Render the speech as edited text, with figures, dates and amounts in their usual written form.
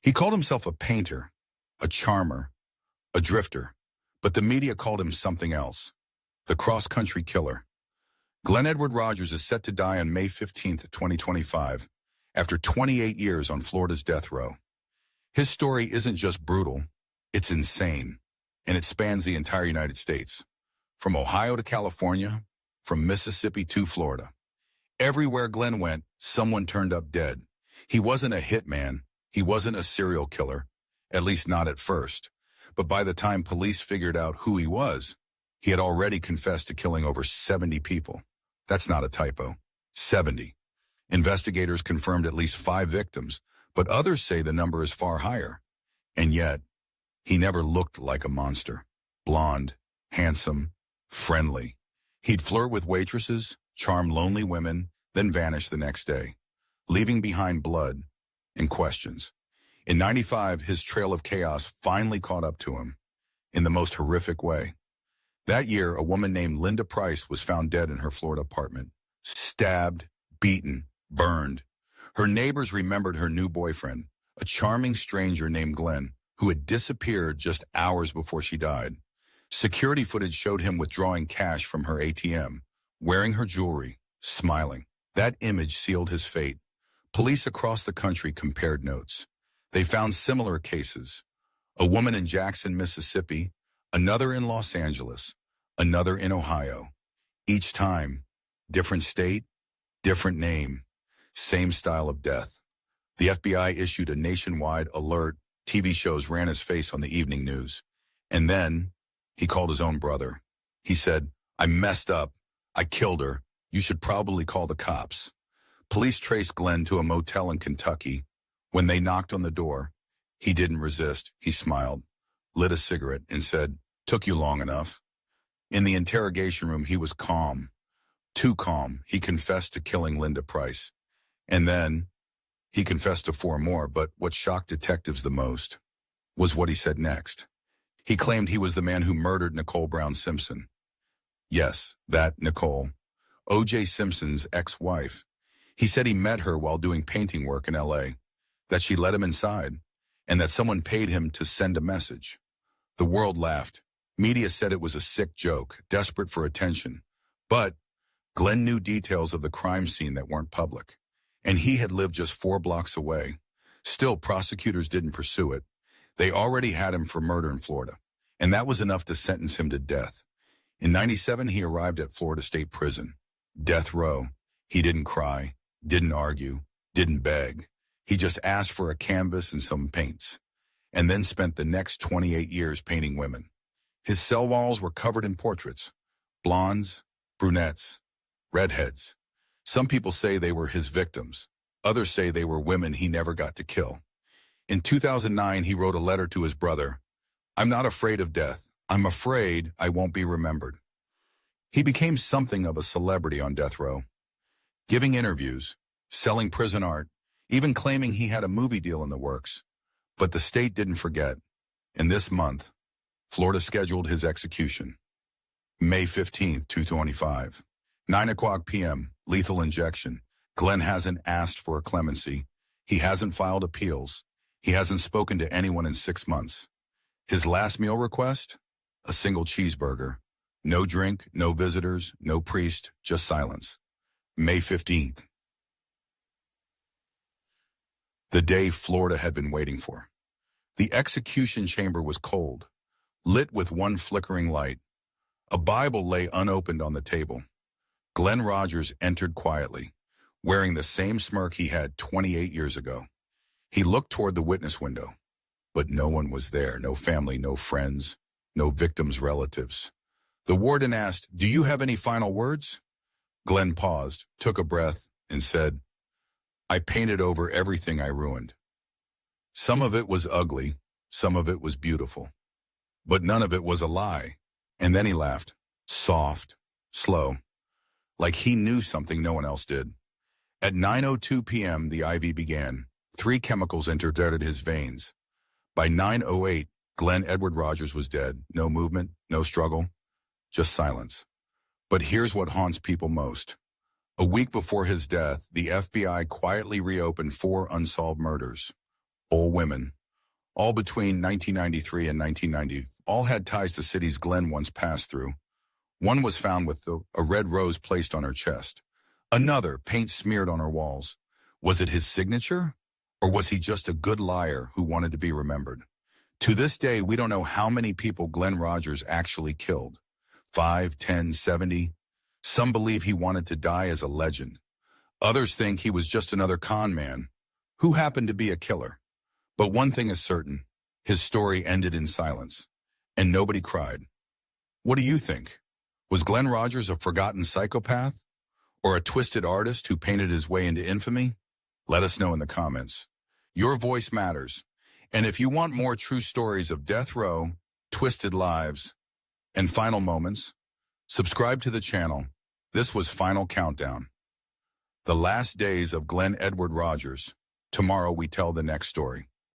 He called himself a painter, a charmer, a drifter, but the media called him something else, the cross-country killer. Glen Edward Rogers is set to die on May 15, 2025, after 28 years on Florida's death row. His story isn't just brutal, it's insane, and it spans the entire United States. From Ohio to California, from Mississippi to Florida. Everywhere Glen went, someone turned up dead. He wasn't a hitman, he wasn't a serial killer, at least not at first. But by the time police figured out who he was, he had already confessed to killing over 70 people. That's not a typo. 70. Investigators confirmed at least 5 victims, but others say the number is far higher. And yet, he never looked like a monster. Blonde, handsome, friendly. He'd flirt with waitresses, charm lonely women, then vanish the next day, leaving behind blood and questions. In '95, his trail of chaos finally caught up to him, in the most horrific way. That year, a woman named Linda Price was found dead in her Florida apartment, stabbed, beaten, burned. Her neighbors remembered her new boyfriend, a charming stranger named Glen, who had disappeared just hours before she died. Security footage showed him withdrawing cash from her ATM, wearing her jewelry, smiling. That image sealed his fate. Police across the country compared notes. They found similar cases. A woman in Jackson, Mississippi, another in Los Angeles, another in Ohio. Each time, different state, different name, same style of death. The FBI issued a nationwide alert. TV shows ran his face on the evening news. And then, he called his own brother. He said, "I messed up. I killed her. You should probably call the cops." Police traced Glen to a motel in Kentucky. When they knocked on the door, he didn't resist. He smiled, lit a cigarette, and said, "Took you long enough." In the interrogation room, he was calm. Too calm. He confessed to killing Linda Price. And then, he confessed to 4 more, but what shocked detectives the most was what he said next. He claimed he was the man who murdered Nicole Brown Simpson. Yes, that Nicole, O.J. Simpson's ex-wife. He said he met her while doing painting work in L.A., that she let him inside, and that someone paid him to send a message. The world laughed. Media said it was a sick joke, desperate for attention. But Glen knew details of the crime scene that weren't public, and he had lived just 4 blocks away. Still, prosecutors didn't pursue it. They already had him for murder in Florida, and that was enough to sentence him to death. In '97, he arrived at Florida State Prison. Death row. He didn't cry, didn't argue, didn't beg. He just asked for a canvas and some paints, and then spent the next 28 years painting women. His cell walls were covered in portraits. Blondes, brunettes, redheads. Some people say they were his victims. Others say they were women he never got to kill. In 2009, he wrote a letter to his brother. "I'm not afraid of death. I'm afraid I won't be remembered." He became something of a celebrity on death row, giving interviews, selling prison art, even claiming he had a movie deal in the works. But the state didn't forget. And this month, Florida scheduled his execution. May 15th, 2025. 9:00 p.m., lethal injection. Glen hasn't asked for a clemency. He hasn't filed appeals. He hasn't spoken to anyone in 6 months. His last meal request? A single cheeseburger. No drink, no visitors, no priest, just silence. May 15th. The day Florida had been waiting for. The execution chamber was cold, lit with one flickering light. A Bible lay unopened on the table. Glen Rogers entered quietly, wearing the same smirk he had 28 years ago. He looked toward the witness window, but no one was there. No family, no friends, no victims' relatives. The warden asked, "Do you have any final words?" Glen paused, took a breath, and said, "I painted over everything I ruined. Some of it was ugly, some of it was beautiful, but none of it was a lie." And then he laughed, soft, slow, like he knew something no one else did. At 9:02 p.m., the IV began. 3 chemicals entered his veins. By 9:08, Glen Edward Rogers was dead. No movement, no struggle, just silence. But here's what haunts people most. A week before his death, the FBI quietly reopened 4 unsolved murders. all women, all between 1993 and 1990, all had ties to cities Glen once passed through. One was found with a red rose placed on her chest. Another, paint smeared on her walls. Was it his signature? Or was he just a good liar who wanted to be remembered? To this day, we don't know how many people Glen Rogers actually killed. 5, 10, 70. Some believe he wanted to die as a legend. Others think he was just another con man who happened to be a killer. But one thing is certain, his story ended in silence, and nobody cried. What do you think? Was Glen Rogers a forgotten psychopath? Or a twisted artist who painted his way into infamy? Let us know in the comments. Your voice matters. And if you want more true stories of death row, twisted lives, and final moments, subscribe to the channel. This was Final Countdown. The last days of Glen Edward Rogers. Tomorrow we tell the next story.